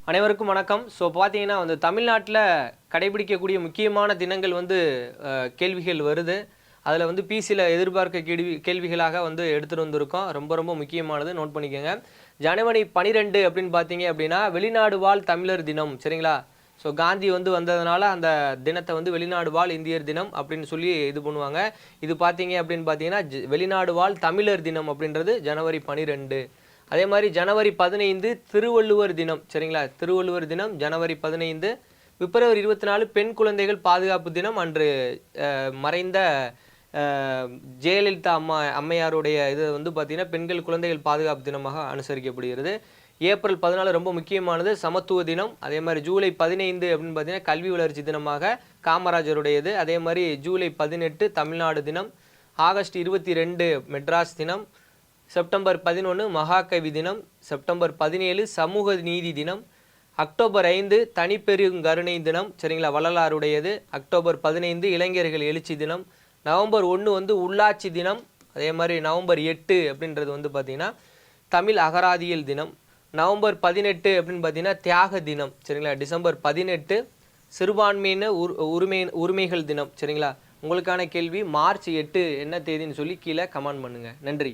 அனைவருக்கும் வணக்கம். ஸோ பார்த்தீங்கன்னா தமிழ்நாட்டில் கடைபிடிக்கக்கூடிய முக்கியமான தினங்கள் கேள்விகள் வருது. அதில் பிசியில் எதிர்பார்க்க கேள்விகளாக எடுத்துகிட்டு வந்திருக்கோம். ரொம்ப ரொம்ப முக்கியமானது, நோட் பண்ணிக்கோங்க. ஜனவரி 12 அப்படின்னு பார்த்தீங்க அப்படின்னா வெளிநாடு வாழ் தமிழர் தினம், சரிங்களா? ஸோ காந்தி வந்ததுனால அந்த தினத்தை வெளிநாடு வாழ் இந்தியர் தினம் அப்படின்னு சொல்லி இது பண்ணுவாங்க. இது பார்த்தீங்க அப்படின்னு பார்த்தீங்கன்னா வெளிநாடு வாழ் தமிழர் தினம் அப்படின்றது ஜனவரி 12. அதே மாதிரி ஜனவரி 15 திருவள்ளுவர் தினம், சரிங்களா? திருவள்ளுவர் தினம் ஜனவரி 15. பிப்ரவரி 24 பெண் குழந்தைகள் பாதுகாப்பு தினம். அன்று மறைந்த ஜெயலலிதா அம்மையாருடைய இது பார்த்தீங்கன்னா பெண்கள் குழந்தைகள் பாதுகாப்பு தினமாக அனுசரிக்கப்படுகிறது. ஏப்ரல் 14 ரொம்ப முக்கியமானது, சமத்துவ தினம். அதே மாதிரி ஜூலை 15 அப்படின்னு பார்த்தீங்கன்னா கல்வி வளர்ச்சி தினமாக காமராஜருடையது. அதே மாதிரி ஜூலை 18 தமிழ்நாடு தினம். ஆகஸ்ட் 22 மெட்ராஸ் தினம். செப்டம்பர் 11 மகாகவி தினம். செப்டம்பர் 17 சமூக நீதி தினம். அக்டோபர் 5 தனிப்பெருங்கருணை தினம், சரிங்களா? வள்ளலாருடையது. அக்டோபர் 15 இளைஞர்கள் எழுச்சி தினம். நவம்பர் 1 உள்ளாட்சி தினம். அதே மாதிரி நவம்பர் 8 அப்படின்றது பார்த்தீங்கன்னா தமிழ் அகராதியல் தினம். நவம்பர் 18 அப்படின்னு பார்த்தீங்கன்னா தியாக தினம், சரிங்களா? டிசம்பர் 18 சிறுபான்மையின உரிமைகள் தினம், சரிங்களா? உங்களுக்கான கேள்வி மார்ச் 8 என்ன தேதின்னு சொல்லி கீழே கமெண்ட் பண்ணுங்கள். நன்றி.